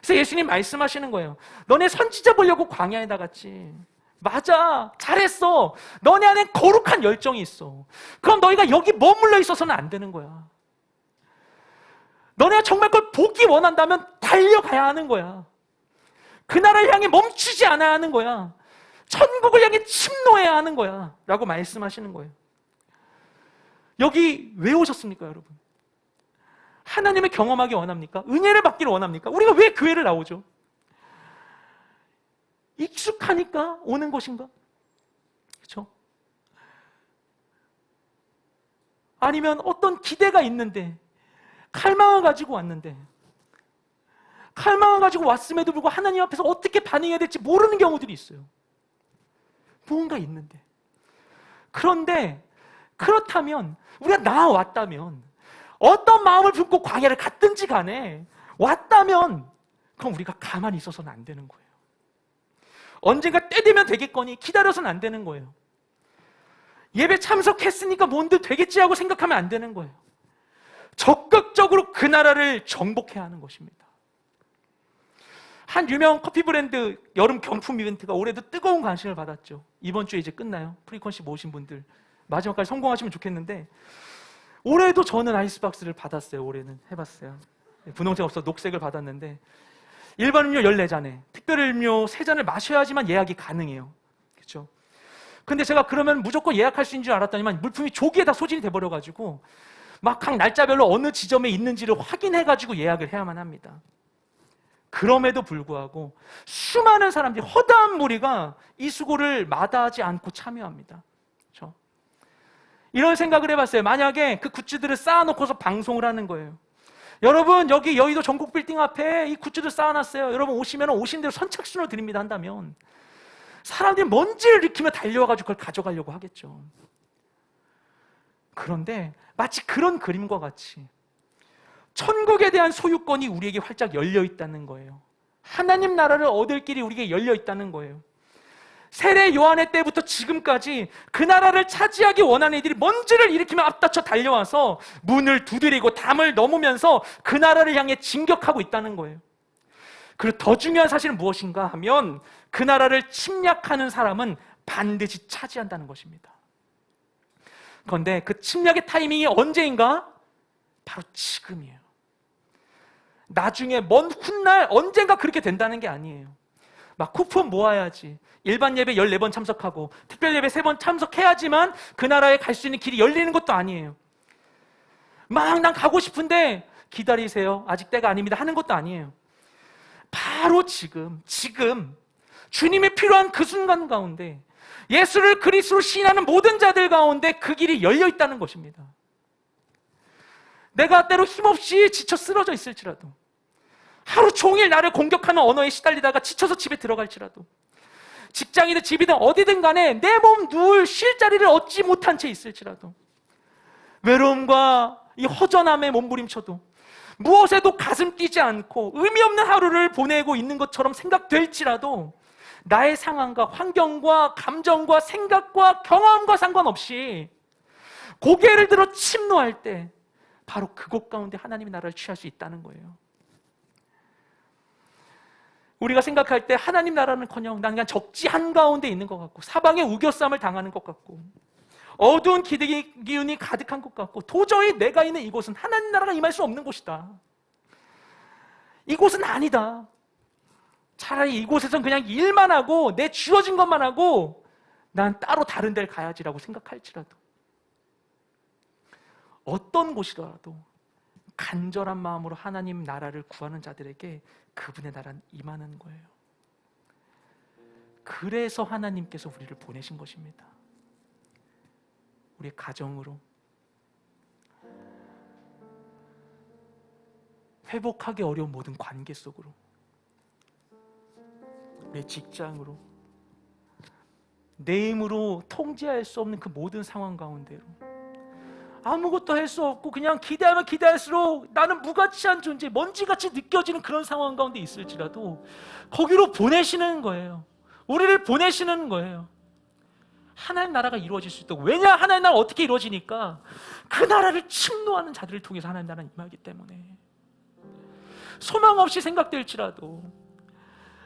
그래서 예수님 말씀하시는 거예요. 너네 선지자 보려고 광야에 나갔지. 맞아, 잘했어. 너네 안에 거룩한 열정이 있어. 그럼 너희가 여기 머물러 있어서는 안 되는 거야. 너네가 정말 그걸 보기 원한다면 달려가야 하는 거야. 그 나라를 향해 멈추지 않아야 하는 거야. 천국을 향해 침노해야 하는 거야 라고 말씀하시는 거예요. 여기 왜 오셨습니까, 여러분? 하나님을 경험하기 원합니까? 은혜를 받기를 원합니까? 우리가 왜 교회를 나오죠? 익숙하니까 오는 것인가? 그렇죠? 아니면 어떤 기대가 있는데 칼망을 가지고 왔는데 칼망을 가지고 왔음에도 불구하고 하나님 앞에서 어떻게 반응해야 될지 모르는 경우들이 있어요. 무언가 있는데. 그런데 그렇다면 우리가 나왔다면 어떤 마음을 품고 광야를 갔든지 간에 왔다면 그럼 우리가 가만히 있어서는 안 되는 거예요. 언젠가 때 되면 되겠거니 기다려서는 안 되는 거예요. 예배 참석했으니까 뭔들 되겠지 하고 생각하면 안 되는 거예요. 적극적으로 그 나라를 정복해야 하는 것입니다. 한 유명 커피 브랜드 여름 경품 이벤트가 올해도 뜨거운 관심을 받았죠. 이번 주에 이제 끝나요. 프리퀀시 모으신 분들 마지막까지 성공하시면 좋겠는데 올해도 저는 아이스박스를 받았어요. 올해는 해봤어요. 분홍색 없어 녹색을 받았는데 일반 음료 14잔에 특별 음료 3잔을 마셔야지만 예약이 가능해요. 그렇죠? 근데 제가 그러면 무조건 예약할 수 있는 줄 알았더니만 물품이 조기에 다 소진이 돼버려가지고 막 각 날짜별로 어느 지점에 있는지를 확인해가지고 예약을 해야만 합니다. 그럼에도 불구하고 수많은 사람들이, 허다한 무리가 이 수고를 마다하지 않고 참여합니다. 그렇죠? 이런 생각을 해봤어요. 만약에 그 굿즈들을 쌓아놓고서 방송을 하는 거예요. 여러분, 여기 여의도 전국 빌딩 앞에 이 굿즈들 쌓아놨어요. 여러분 오시면 오신 대로 선착순으로 드립니다 한다면 사람들이 먼지를 익히며 달려와가지고 그걸 가져가려고 하겠죠. 그런데 마치 그런 그림과 같이 천국에 대한 소유권이 우리에게 활짝 열려 있다는 거예요. 하나님 나라를 얻을 길이 우리에게 열려 있다는 거예요. 세례 요한의 때부터 지금까지 그 나라를 차지하기 원하는 이들이 먼지를 일으키며 앞다쳐 달려와서 문을 두드리고 담을 넘으면서 그 나라를 향해 진격하고 있다는 거예요. 그리고 더 중요한 사실은 무엇인가 하면 그 나라를 침략하는 사람은 반드시 차지한다는 것입니다. 그런데 그 침략의 타이밍이 언제인가? 바로 지금이에요. 나중에 먼 훗날 언젠가 그렇게 된다는 게 아니에요. 막 쿠폰 모아야지, 일반 예배 14번 참석하고 특별 예배 3번 참석해야지만 그 나라에 갈 수 있는 길이 열리는 것도 아니에요. 막 난 가고 싶은데 기다리세요, 아직 때가 아닙니다 하는 것도 아니에요. 바로 지금 주님이 필요한 그 순간 가운데 예수를 그리스도로 시인하는 모든 자들 가운데 그 길이 열려 있다는 것입니다. 내가 때로 힘없이 지쳐 쓰러져 있을지라도, 하루 종일 나를 공격하는 언어에 시달리다가 지쳐서 집에 들어갈지라도, 직장이든 집이든 어디든 간에 내 몸 누울 쉴 자리를 얻지 못한 채 있을지라도, 외로움과 이 허전함에 몸부림쳐도 무엇에도 가슴 뛰지 않고 의미 없는 하루를 보내고 있는 것처럼 생각될지라도 나의 상황과 환경과 감정과 생각과 경험과 상관없이 고개를 들어 침노할 때 바로 그곳 가운데 하나님의 나라를 취할 수 있다는 거예요. 우리가 생각할 때 하나님 나라는커녕 난 그냥 적지 한가운데 있는 것 같고 사방에 우겨쌈을 당하는 것 같고 어두운 기운이 가득한 것 같고 도저히 내가 있는 이곳은 하나님 나라가 임할 수 없는 곳이다. 이곳은 아니다. 차라리 이곳에선 그냥 일만 하고 내 주어진 것만 하고 난 따로 다른 데를 가야지라고 생각할지라도 어떤 곳이더라도 간절한 마음으로 하나님 나라를 구하는 자들에게 그분의 나라는 임하는 거예요. 그래서 하나님께서 우리를 보내신 것입니다. 우리의 가정으로 회복하기 어려운 모든 관계 속으로 내 직장으로 내 힘으로 통제할 수 없는 그 모든 상황 가운데로 아무것도 할 수 없고 그냥 기대하면 기대할수록 나는 무가치한 존재, 먼지같이 느껴지는 그런 상황 가운데 있을지라도 거기로 보내시는 거예요. 우리를 보내시는 거예요. 하나님 나라가 이루어질 수 있도록. 왜냐? 하나님 나라 어떻게 이루어지니까 그 나라를 침노하는 자들을 통해서 하나님 나라는 임하기 때문에. 소망 없이 생각될지라도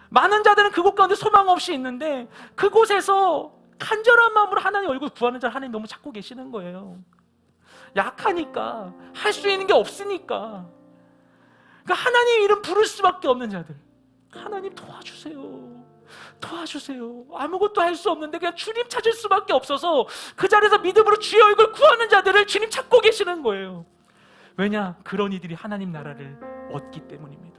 많은 자들은 그곳 가운데 소망 없이 있는데 그곳에서 간절한 마음으로 하나님 얼굴 구하는 자를 하나님 너무 찾고 계시는 거예요. 약하니까 할 수 있는 게 없으니까 그러니까 하나님 이름 부를 수밖에 없는 자들 하나님 도와주세요. 도와주세요. 아무것도 할 수 없는데 그냥 주님 찾을 수밖에 없어서 그 자리에서 믿음으로 주의 얼굴 구하는 자들을 주님 찾고 계시는 거예요. 왜냐? 그런 이들이 하나님 나라를 얻기 때문입니다.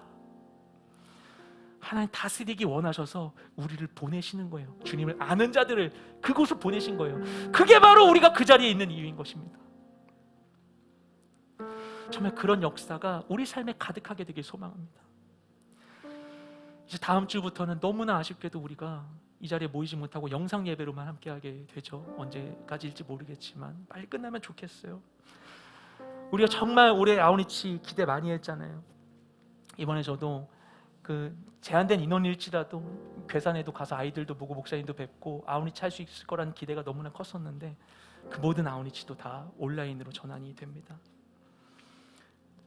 하나님 다스리기 원하셔서 우리를 보내시는 거예요. 주님을 아는 자들을 그곳을 보내신 거예요. 그게 바로 우리가 그 자리에 있는 이유인 것입니다. 정말 그런 역사가 우리 삶에 가득하게 되길 소망합니다. 이제 다음 주부터는 너무나 아쉽게도 우리가 이 자리에 모이지 못하고 영상 예배로만 함께하게 되죠. 언제까지일지 모르겠지만 빨리 끝나면 좋겠어요. 우리가 정말 올해 아우니치 기대 많이 했잖아요. 이번에 저도 그 제한된 인원일지라도 괴산에도 가서 아이들도 보고 목사님도 뵙고 아우니치 할 수 있을 거라는 기대가 너무나 컸었는데 그 모든 아우니치도 다 온라인으로 전환이 됩니다.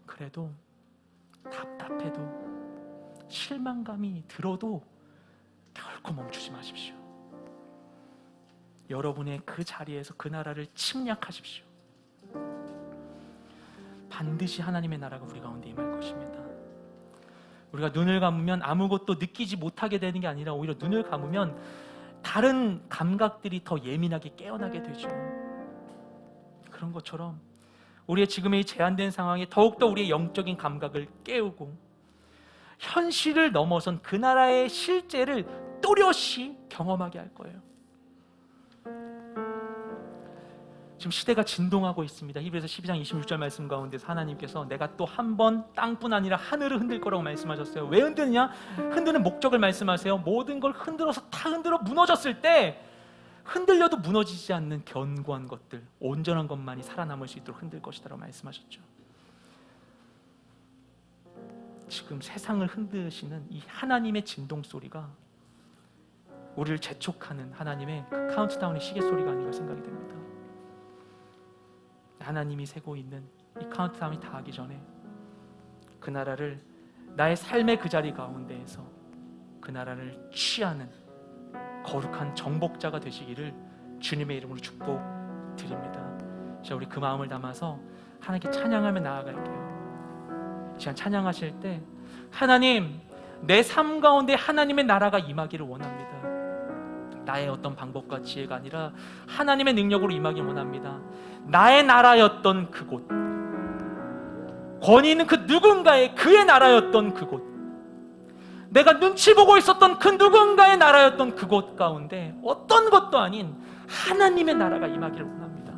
그래도 답답해도 실망감이 들어도 결코 멈추지 마십시오. 여러분의 그 자리에서 그 나라를 침략하십시오. 반드시 하나님의 나라가 우리 가운데 임할 것입니다. 우리가 눈을 감으면 아무것도 느끼지 못하게 되는 게 아니라 오히려 눈을 감으면 다른 감각들이 더 예민하게 깨어나게 되죠. 그런 것처럼 우리의 지금의 제한된 상황에 더욱더 우리의 영적인 감각을 깨우고 현실을 넘어선 그 나라의 실제를 또렷이 경험하게 할 거예요. 지금 시대가 진동하고 있습니다. 히브리서 12장 26절 말씀 가운데서 하나님께서 내가 또 한 번 땅뿐 아니라 하늘을 흔들 거라고 말씀하셨어요. 왜 흔드느냐? 흔드는 목적을 말씀하세요. 모든 걸 흔들어서 다 흔들어 무너졌을 때 흔들려도 무너지지 않는 견고한 것들, 온전한 것만이 살아남을 수 있도록 흔들 것이다라고 말씀하셨죠. 지금 세상을 흔드시는 이 하나님의 진동 소리가 우리를 재촉하는 하나님의 그 카운트다운의 시계 소리가 아닌가 생각이 됩니다. 하나님이 세고 있는 이 카운트다운이 닿기 전에 그 나라를 나의 삶의 그 자리 가운데에서 그 나라를 취하는 거룩한 정복자가 되시기를 주님의 이름으로 축복드립니다. 자, 우리 그 마음을 담아서 하나님께 찬양하며 나아갈게요. 이 시간 찬양하실 때 하나님, 내 삶 가운데 하나님의 나라가 임하기를 원합니다. 나의 어떤 방법과 지혜가 아니라 하나님의 능력으로 임하기 원합니다. 나의 나라였던 그곳, 권위 있는 그 누군가의 그의 나라였던 그곳, 내가 눈치 보고 있었던 그 누군가의 나라였던 그곳 가운데 어떤 것도 아닌 하나님의 나라가 임하기를 원합니다.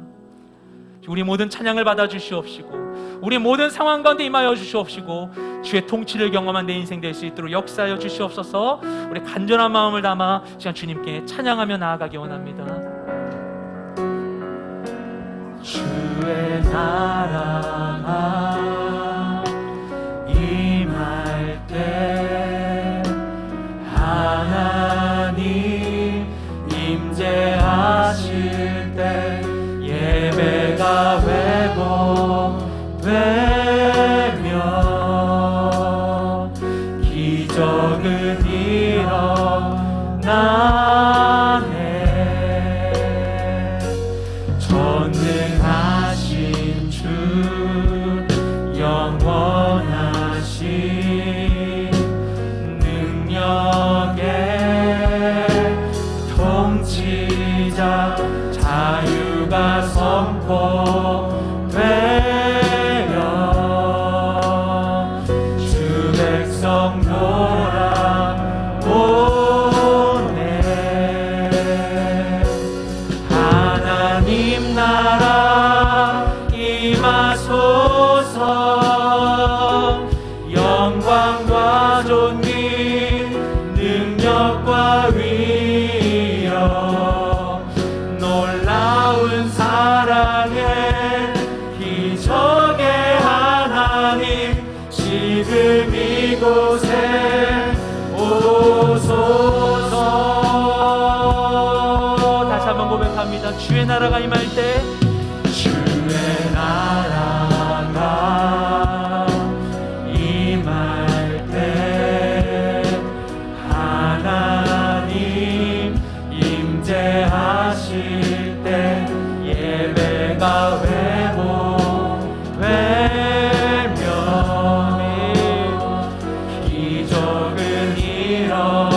우리 모든 찬양을 받아주시옵시고 우리 모든 상황 가운데 임하여 주시옵시고 주의 통치를 경험한 내 인생 될 수 있도록 역사하여 주시옵소서. 우리 간절한 마음을 담아 시간 주님께 찬양하며 나아가기 원합니다. 주의 나라가 기적은 일어나네. 전능하신 주 영원하신 능력의 통치자 자유가 선포되어 주 백성 돌아오네. 하나님 나라 임하소서. 영광과 존귀 능력과 위엄 놀라운 사랑의 기적의 하나님 지금 이곳에 오소서. 다시 한번 고백합니다. 주의 나라가 임할 때, 주의 나라가 임할 때 하나님 임재하실 때 예배가 외면 기적은 일어나네.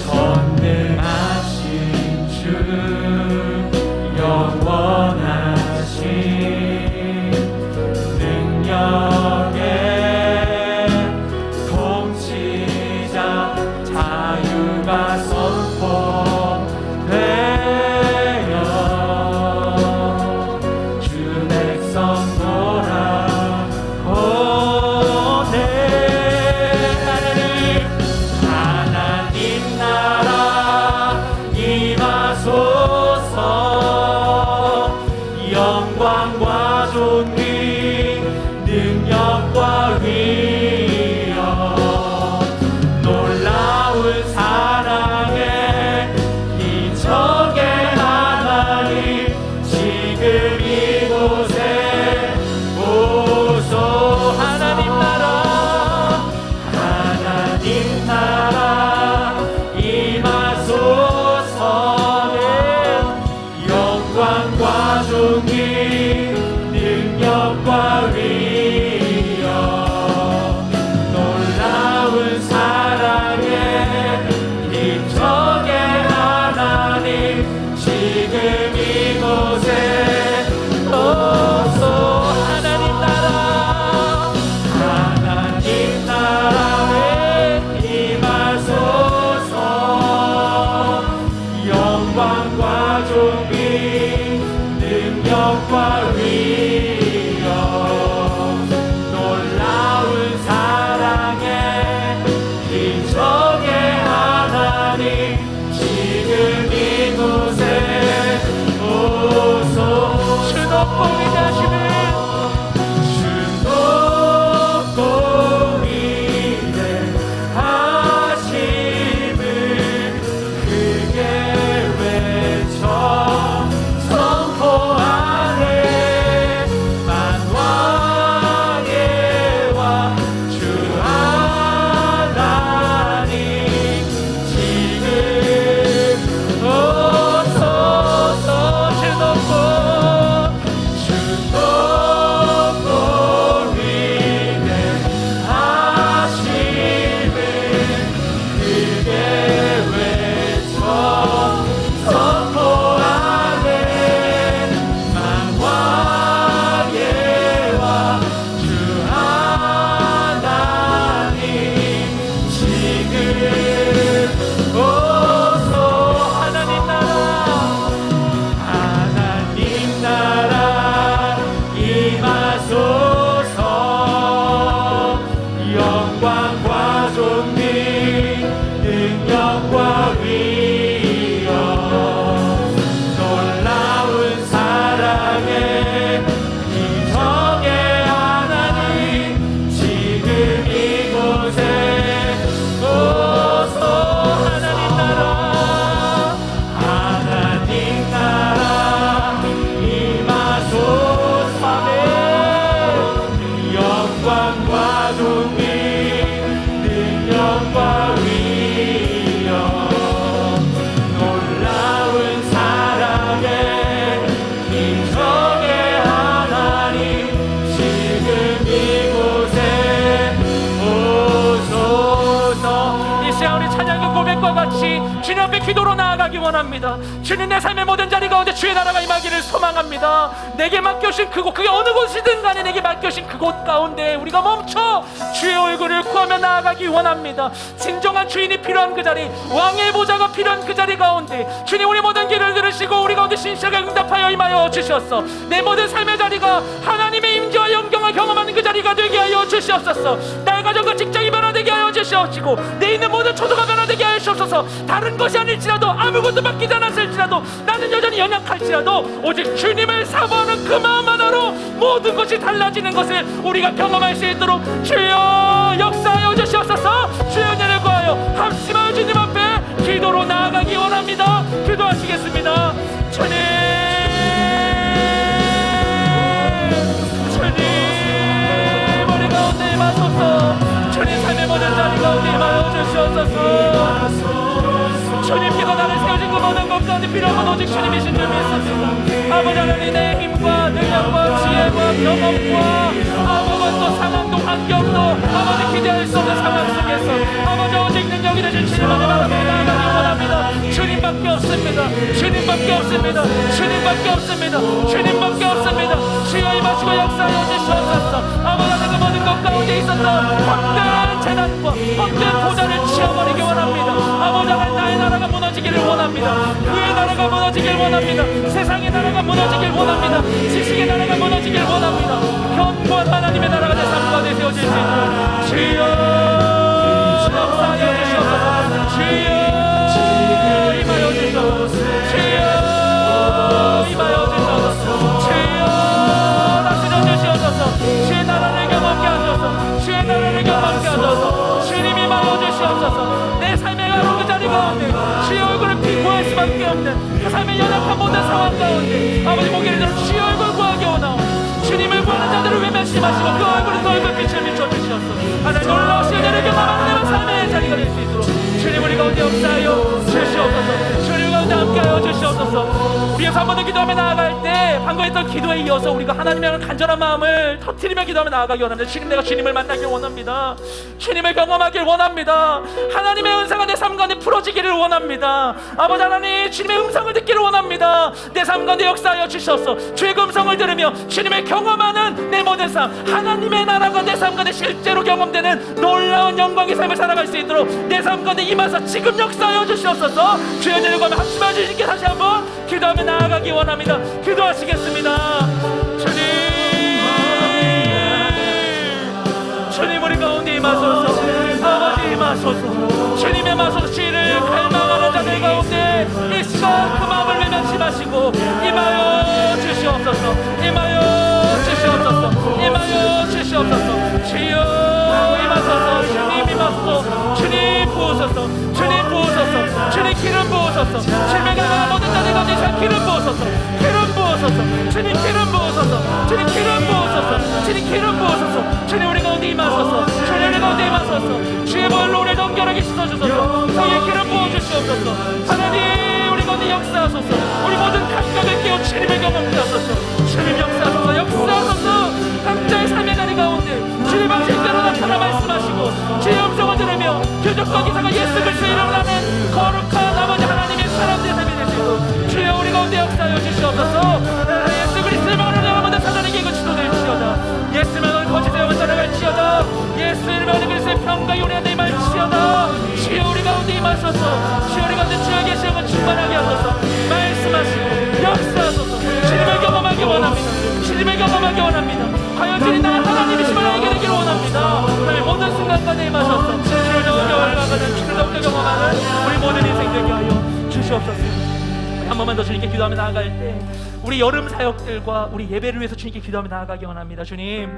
전능하신 주 영원하신 능력의 통치자 자유가 선포되어 주 백성 돌아오네. 하나님 나라 임하소서. 영광과 존귀 능력과 위엄 놀라운 사랑의 기적의 하나님 지금 이곳에 오소. 하나님 나라 임하소서. 영광과 존귀 능력과 위엄 놀라운 사랑의 기적의 하나님 지금 이곳에 오소. 하나님 나라에 임하소서. 영광과 존귀 능력과 위엄 놀라운 사랑의 기적의 하나님 지금 이곳에 오소. 주 높고 위대하시네. 주 높고 위대하심을 크게 외쳐 선포하네. 만왕의 왕 주 하나님 지금 오소서. 주 높고 위대하심을 크게 외쳐 선포하네. 만왕의 왕 주 하나님 지금 오소. 하나님 나라 임하소서. 영광과 존귀 능력과 위엄 놀라운 사랑의 기적의 하나님 지금 이곳에 오소. 하나님 나라 임하소서. 나가기 원합니다. 주님, 내 삶의 모든 자리 가운데 주의 나라가 임하기를 소망합니다. 내게 맡겨주신 그곳, 그게 어느 곳이든 간에 내게 맡겨주신 그곳 가운데 우리가 멈춰 주의 얼굴을 구하며 나아가기 원합니다. 진정한 주인이 필요한 그 자리, 왕의 보좌가 필요한 그 자리 가운데 주님, 우리 모든 길을 들으시고 우리 가운데 신실하게 응답하여 임하여 주시옵소서. 내 모든 삶의 자리가 하나님의 임재와 영광을 경험하는 그 자리가 되게 하여 주시옵소서. 나의 가정과 직장이 변화되게 하여 주시옵시고 내 있는 모든 초도가 변화되게 하여 주옵소서. 다른 것이 아닐지라도, 아무것도 맡기지 않았을지라도, 나는 여전히 연약할지라도 오직 주님을 사모하는 그 마음 하나로 모든 것이 달라지는 것을 우리가 경험할 수 있도록 주여 역사하여 주시옵소서. 주여 은혜를 구하여 합심하여 주님 앞에 기도로 나아가기 원합니다. 기도하시겠습니다. 주님, 우리 가운데 임하소서. 주님, 삶의 모든 자리 가운데 임하여 주시옵소서. 주님께서 나를 세우신 그 모든 것 가운데 필요한 건 오직 주님이신 줄 믿습니다. 아버지 하나님, 내 힘과 능력과 지혜와 경험과 아무것도 상황도 환경도 아버지 기대할 수 없는 상황 속에서 아버지 오직 능력이 되신 주님만을 바라보며 나아가기 원합니다. 주님밖에 없습니다. 주님밖에 없습니다. 주님밖에 없습니다. 주님밖에 없습니다. 주여 임하시고 역사하여 주시옵소서. 아버지 하나님, 그 모든 것 가운데 있었던 헛된 재난과 헛된 보좌를 치워버리기 원합니다. 아버지 하나님, 나의 나라가 무너지기를 원합니다. 그의 나라가 무너지길 원합니다. 세상의 나라가 무너지길 원합니다. 지식의 나라가 무너지길 원합니다. 견고한 하나님의 나라가 내 삶 가운데 세워질 수 있도록 주여 역사하여 주시옵소서. 주여 임하여 주시옵소서. 주여 임하여 주시옵소서. 주여 다스려 주시옵소서. 주의 나라를 경험케 하소서. 주의 나라를 경험케 하소서. 주님 임하여 주시옵소서. 내 삶의 여러 그 자리 가운데 주의 얼굴을 구할 수밖에 없는 그 삶의 연약한 모든 상황 가운데 아버지 고개를 들어 주의 얼굴 구하기 원하오니 주님을 구하는 자들을 외면심하시고 그 얼굴에 그 얼굴 빛을 비춰주시옵소서. 하나님, 놀라우신 은혜를 경험하는 삶의 자리가 될 수 있도록 주님 우리 가운데 역사하여 주시옵소서. 주님 가운데 함께하여 주시옵소서. 우리가 한 번 더 기도하며 나아갈 때 방금 했던 기도에 이어서 우리가 하나님의 간절한 마음을 터뜨리며 기도하며 나아가기 원합니다. 주님, 내가 주님을 만나길 원합니다. 주님을 경험하길 원합니다. 하나님의 은사가 내 삶 가운데 풀어지기를 원합니다. 아버지 하나님, 주님의 음성을 듣기를 원합니다. 내 삶 가운데 역사하여 주셔서 주의 음성을 들으며 주님을 경험하는 내 모든 삶, 하나님의 나라가 내 삶 가운데 실제로 경험되는 놀라운 영광의 삶을 살아갈 수 있도록 내 삶 가운데 임하사 지금 역사하여 주시옵소서. 주의 은혜를 구하며 합심하여 주님께 다시 한번 기도하며 나아가기 원합니다. 기도하시겠습니다. 주님 우리 가운데 임하소서. 아버지 임하소서. 주님의 마소서. 주를 갈망하는 자들 가운데 이 시간 그 마음을 외면심하시고 임하여 주시옵소서. 임하여 주시옵소서. 임하여 주시옵소서. 주여 임하소서. 주님 임하소서. 주님 부으소서. 주님 부으소서. 주님 기름 부으소서. 주님의 갈망하는 모든 자들 가운데 기름 부으소서. 기름 부으소서. 주님 기름 부으소서. 주님 기름 부으소서. 주님 기름 부으소서. 주님 우리 가운데 임하소서. 주님 우리 가운데 임하소서. 주의 벌로 우리를 넘겨나게 씻어주소서. 성의 기름 부어주시옵소서. 하나님 우리 가운데 역사하소서. 우리 모든 각각을 깨워 주님의 경험케 하소서. 주님 역사하소서. 역사하소서. 각자의 삶의 자리 가운데 주님 방식대로 나타나 말씀하시고 주의 음성을 들으며 교적과 기사가 예수 그리스도의 이름으로 하는 거룩한 아버지 하나님의 사람들의 삶이 되시고 주여 우리 가운데 역사하여 주시옵소서. 예수 그리스도의 말을 여러분들 사단에게 이거 지도될지어다. 예수의 말을 거짓의 영을 따라갈지어다. 예수의 말을 그리스도의 평강이 우리 안에 임할지어다. 주여 우리 가운데 임하소서. 주여 우리 가운데 주여 계시는 것 충만하게 하소서. 말씀하시고 역사하소서. 주님을 경험하기 원합니다. 주님을 경험하기 원합니다. 과연 주님 나라 하나님이심을 알게 되기를 원합니다. 오늘 모든 순간까지 임하셔서 주를 더욱더 올라가는 주를 더욱더 경험하는 우리 모든 인생 되게 하여 주시옵소서. 한 번만 더 주님께 기도하며 나아갈 때 우리 여름 사역들과 우리 예배를 위해서 주님께 기도하며 나아가기 원합니다. 주님,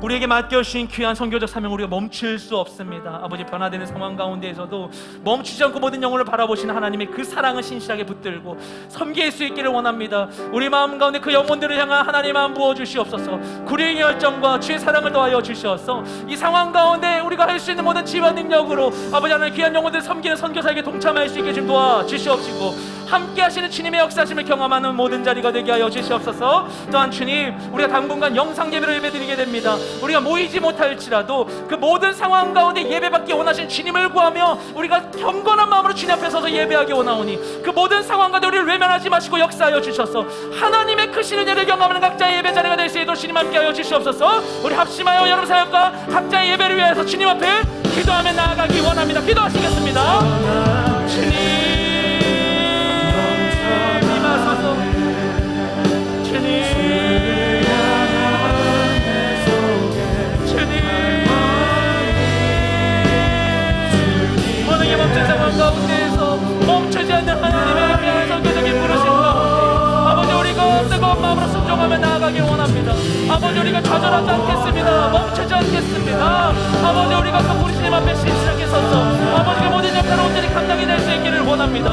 우리에게 맡겨주신 귀한 선교적 사명 우리가 멈출 수 없습니다. 아버지, 변화되는 상황 가운데에서도 멈추지 않고 모든 영혼을 바라보시는 하나님의 그 사랑을 신실하게 붙들고 섬길 수 있기를 원합니다. 우리 마음 가운데 그 영혼들을 향한 하나님의 마음 부어주시옵소서. 구리의 열정과 주의 사랑을 더하여 주시옵소서. 이 상황 가운데 우리가 할 수 있는 모든 지원 능력으로 아버지 하나님 귀한 영혼들 섬기는 선교사에게 동참할 수 있게 좀 도와주시옵시고 함께 하시는 주님의 역사심을 경험하는 모든 자리가 되게 하여 주시옵소서. 또한 주님, 우리가 당분간 영상 예배로 예배드리게 됩니다. 우리가 모이지 못할지라도 그 모든 상황 가운데 예배받기 원하신 주님을 구하며 우리가 경건한 마음으로 주님 앞에 서서 예배하기 원하오니 그 모든 상황 가운데 우리를 외면하지 마시고 역사하여 주셔서 하나님의 크신 은혜를 경험하는 각자의 예배 자리가 될 수 있도록 주님 함께 하여 주시옵소서. 우리 합심하여 여러분 사역과 각자의 예배를 위해서 주님 앞에 기도하며 나아가기 원합니다. 기도하시겠습니다. 주님 임하소서. 주님 모든 게 멈춘 상황 가운데에서 멈추지 않는 하나님의 위하여서 계속히 부르신 가운데 아버지, 우리가 뜨거운 마음으로 순종하며 나아가길 원합니다. 아버지, 우리가 좌절하지 않겠습니다. 멈추지 않겠습니다. 아버지, 우리가 그 부르시님 앞에 신실하게 서서 아버지의 모든 역할을 온전히 감당이 될 수 있기를 원합니다.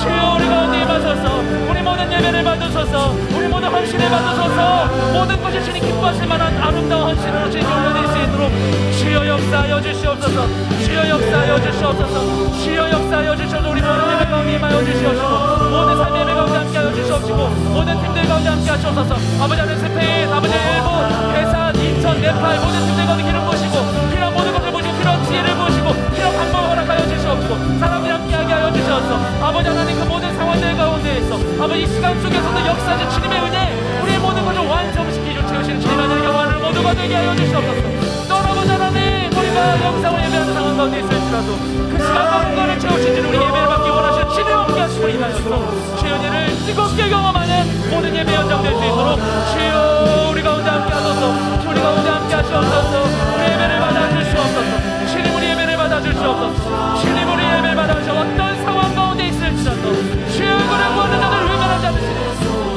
주여, 우리 가운데 임하소서. 우리 모든 예배를 받으소서. 우리 모든 헌신을 받으소서. 모든 것이 주님 기뻐하실 만한 아름다운 헌신으로 주님 올려드릴 수 있도록 주여 역사하여 주시옵소서. 주여 역사하여 주시옵소서. 주여 역사하여 주셔서 우리 모든 예배 가운데 임하여 주시옵시고 모든 삶의 예배 가운데 함께하여 주시옵시고 모든 팀들 가운데 함께 하시옵소서. 아버지, 하늘 스페인, 아버지 일본, 대산, 인천, 네팔 모든 팀들 가운데 기름 부으시고 필요한 모든 것을 보시고 필요한 지혜를 부으시고 필요한 방법을 허락하여 주시옵시고 사람들이 함께하게 하여 주셔서 아버지 하나님 그 모든 상황들 가운데에서 아버지 이 시간 속에서도 역사하신 주님의 은혜 우리의 모든 것을 완성시키시고 채우시는 주님의 은혜를 경험하는 모두가 되게 하여 주시옵소서. 또 아버지 하나님, 우리가 영상을 예배하는 상황 가운데 있을지라도 그 시간 모든 것을 채우신 주님, 우리 예배를 받기 원하시는 주님 함께 하시고 인하시고 주의 은혜를 뜨겁게 경험하는 모든 예배 현장 될 수 있도록 주여 우리 가운데 함께 하소서. 우리 가운데 함께 하시옵소서. 우리 예배를 받아주시옵소서. 주님, 우리 예배를 받아주시옵소서. 주님, 우리 예배를 받아주시옵소서. 어떤 상황 가운데 있을지라도 주의 얼굴을 구하는 자들을 외면하지 않으시니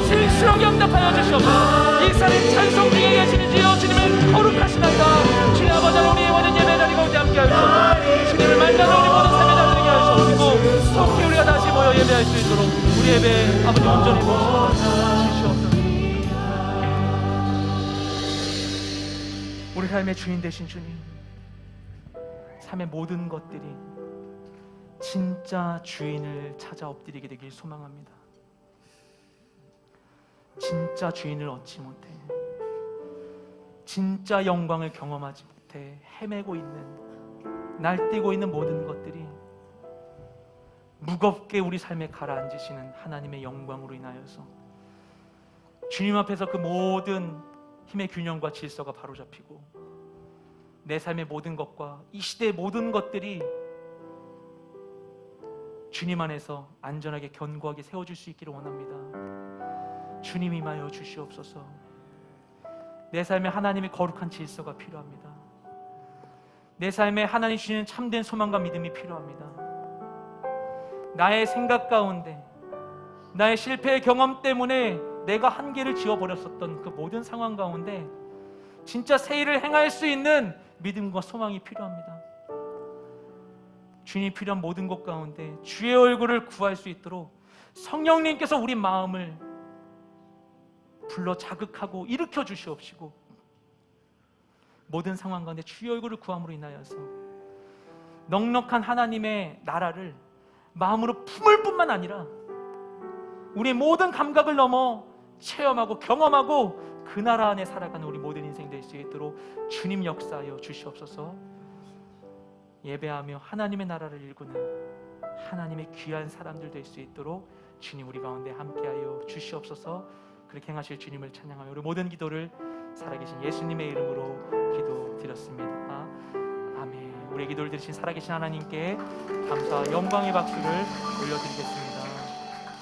실수하게 응답하여 주시옵소서. 이 산에 찬송 중에 계시는지요 주님을 거룩하시나이다. 주님 아버지, 우리의 모든 예배 자리 가운데 함께 하시옵소서. 주님을 만나는 우리 모든 삶의 자들에게 하시옵시고 속히 우리가 다시 모여 예배할 수 있도록 우리 예배 아버지 온전히 모시옵소서. 우리 삶의 주인 되신 주님, 삶의 모든 것들이 진짜 주인을 찾아 엎드리게 되길 소망합니다. 진짜 주인을 얻지 못해 진짜 영광을 경험하지 못해 헤매고 있는, 날뛰고 있는 모든 것들이 무겁게 우리 삶에 가라앉으시는 하나님의 영광으로 인하여서 주님 앞에서 그 모든 힘의 균형과 질서가 바로잡히고 내 삶의 모든 것과 이 시대의 모든 것들이 주님 안에서 안전하게 견고하게 세워질 수 있기를 원합니다. 주님 임하여 주시옵소서. 내 삶에 하나님의 거룩한 질서가 필요합니다. 내 삶에 하나님 주시는 참된 소망과 믿음이 필요합니다. 나의 생각 가운데 나의 실패의 경험 때문에 내가 한계를 지어버렸었던 그 모든 상황 가운데 진짜 새 일을 행할 수 있는 믿음과 소망이 필요합니다. 주님이 필요한 모든 것 가운데 주의 얼굴을 구할 수 있도록 성령님께서 우리 마음을 불러 자극하고 일으켜 주시옵시고 모든 상황 가운데 주의 얼굴을 구함으로 인하여서 넉넉한 하나님의 나라를 마음으로 품을 뿐만 아니라 우리의 모든 감각을 넘어 체험하고 경험하고 그 나라 안에 살아가는 우리 모든 인생 될 수 있도록 주님 역사하여 주시옵소서. 예배하며 하나님의 나라를 일구는 하나님의 귀한 사람들 될 수 있도록 주님 우리 가운데 함께하여 주시옵소서. 그렇게 행하실 주님을 찬양하며 우리 모든 기도를 살아계신 예수님의 이름으로 기도드렸습니다. 아멘. 우리의 기도를 들으신 살아계신 하나님께 감사와 영광의 박수를 올려드리겠습니다.